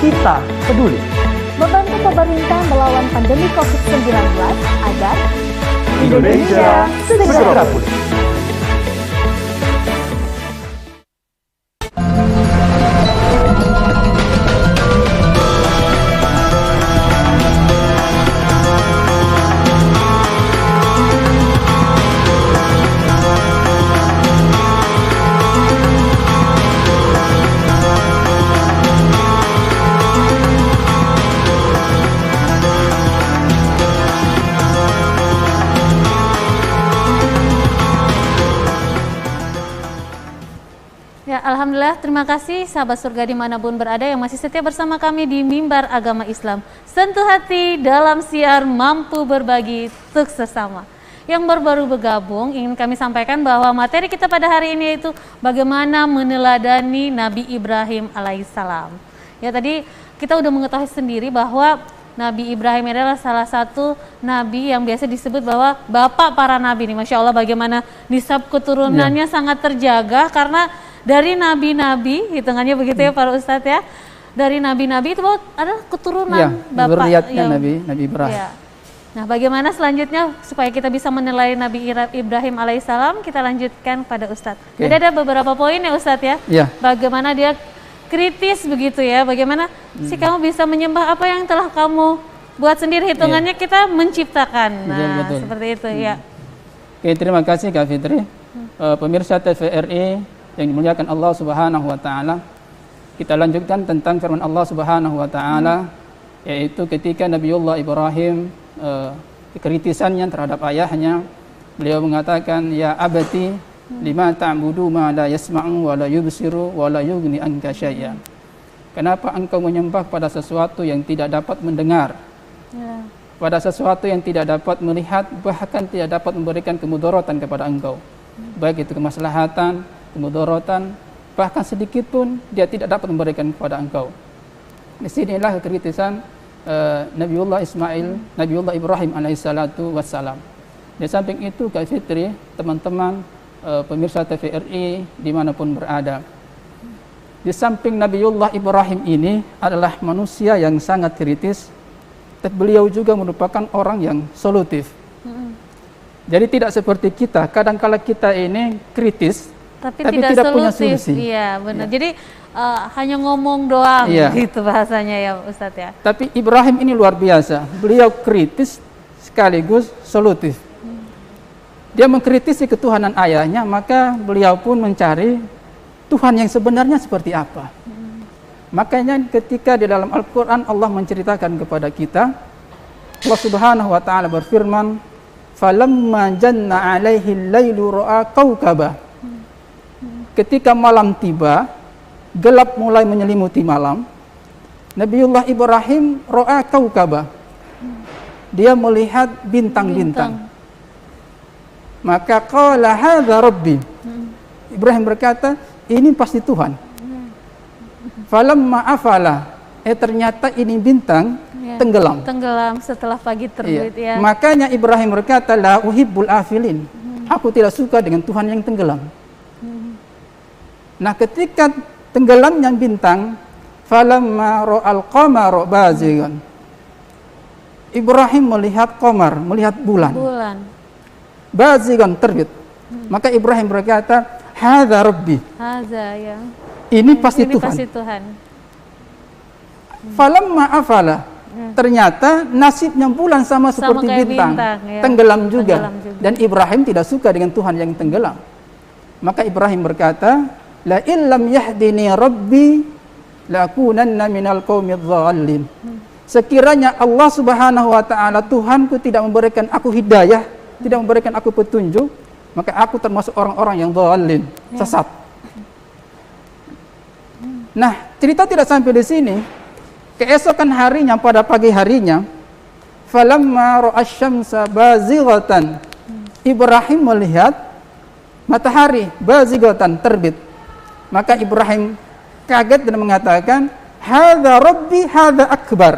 Kita peduli. Membantu pemerintah melawan pandemi COVID-19 agar Indonesia segera pulih. Ya, alhamdulillah, terima kasih sahabat surga dimanapun berada yang masih setia bersama kami di Mimbar Agama Islam. Sentuh hati dalam siar mampu berbagi untuk sesama. Yang baru bergabung, ingin kami sampaikan bahwa materi kita pada hari ini yaitu bagaimana meneladani Nabi Ibrahim alaihissalam. Ya, tadi kita udah mengetahui sendiri bahwa Nabi Ibrahim adalah salah satu nabi yang biasa disebut bahwa bapak para nabi nih. Masya Allah, bagaimana nisab keturunannya sangat terjaga karena dari nabi-nabi, hitungannya begitu ya para ustadz ya. Dari nabi-nabi itu adalah keturunan bapak Nabi Ibrahim. Ya. Nah, bagaimana selanjutnya supaya kita bisa menilai Nabi Ibrahim alaihissalam? Kita lanjutkan pada ustadz. Jadi ada beberapa poin ya ustadz ya. Bagaimana dia kritis begitu ya. Bagaimana sih kamu bisa menyembah apa yang telah kamu buat sendiri, hitungannya kita menciptakan. Nah, betul. Seperti itu ya. Oke, terima kasih Kak Fitri. Pemirsa TVRI yang dimuliakan Allah Subhanahu wa taala. Kita lanjutkan tentang firman Allah Subhanahu wa taala yaitu ketika Nabiullah Ibrahim kekritisannya terhadap ayahnya, beliau mengatakan, ya abati lima ta'budu ma la yasma'u wa la yubsiru wa la yughni anka syai'an. Kenapa engkau menyembah pada sesuatu yang tidak dapat mendengar, pada sesuatu yang tidak dapat melihat, bahkan tidak dapat memberikan kemudaratan kepada engkau, baik itu kemaslahatan, kemudaratan, bahkan sedikit pun dia tidak dapat memberikan kepada engkau. Disinilah kekritisan Nabiullah Ibrahim alaihissalatu wassalam. Di samping itu Kak Fitri, teman-teman pemirsa TVRI dimanapun berada, di samping Nabiullah Ibrahim ini adalah manusia yang sangat kritis, tapi beliau juga merupakan orang yang solutif. Jadi tidak seperti kita, kadang-kala kita ini kritis tapi tidak punya solusi. Iya, benar. Jadi hanya ngomong doang gitu bahasanya ya Ustadz ya. Tapi Ibrahim ini luar biasa. Beliau kritis sekaligus solutif. Dia mengkritisi ketuhanan ayahnya, maka beliau pun mencari Tuhan yang sebenarnya seperti apa. Makanya ketika di dalam Al-Qur'an Allah menceritakan kepada kita, Allah Subhanahu wa taala berfirman, "Falamma janna 'alaihi al-lailu ra'a kaukaba." Ketika malam tiba, gelap mulai menyelimuti malam, Nabiullah Ibrahim ra'a kaukaba. Dia melihat bintang-bintang. Maka qala hadza rabbi. Ibrahim berkata, ini pasti Tuhan. Falamma afala, ternyata ini bintang tenggelam. Tenggelam setelah pagi terbit ya. Makanya Ibrahim berkata, la uhibbul afilin. Aku tidak suka dengan Tuhan yang tenggelam. Nah, ketika tenggelamnya bintang, falamma ra'al qamara bazigan. Ibrahim melihat qamar, melihat bulan. Bazigan terbit. Maka Ibrahim berkata, hadza rabbi. Hadza ya. Ini pasti Tuhan. Pasti Tuhan. Falamma afala. Ternyata nasibnya bulan sama seperti bintang ya. Tenggelam juga. Dan Ibrahim tidak suka dengan Tuhan yang tenggelam. Maka Ibrahim berkata, la illam yahdini rabbi lakunanna minal qaumidh dhallin. Sekiranya Allah Subhanahu wa taala Tuhanku tidak memberikan aku hidayah, tidak memberikan aku petunjuk, maka aku termasuk orang-orang yang dhallin, sesat. Nah, cerita tidak sampai di sini. Keesokan harinya, pada pagi harinya, falamma ra'asy-syamsa bazighatan. Ibrahim melihat matahari bazighatan terbit. Maka Ibrahim kaget dan mengatakan, hadza rabbi hadza akbar.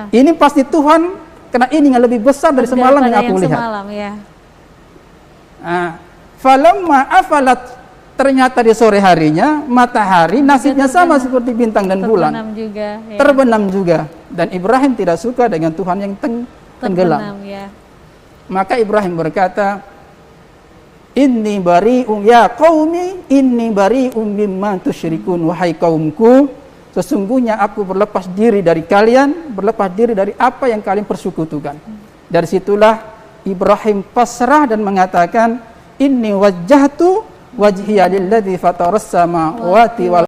Ini pasti Tuhan, karena ini yang lebih besar dari semalam yang aku lihat. Semalam, ya. Falamma afalat ternyata di sore harinya matahari nasibnya sama seperti bintang dan bulan. Terbenam juga. Ya. Terbenam juga. Dan Ibrahim tidak suka dengan Tuhan yang tenggelam. Terbenam, ya. Maka Ibrahim berkata, Inni bari'um ya qaumi inni bari'um mimma tusyrikun, wahai kaumku, sesungguhnya aku berlepas diri dari kalian, berlepas diri dari apa yang kalian persekutukan. Dari situlah Ibrahim pasrah dan mengatakan, Inni wajjahtu wajhiya lilladzi fataras samawati wal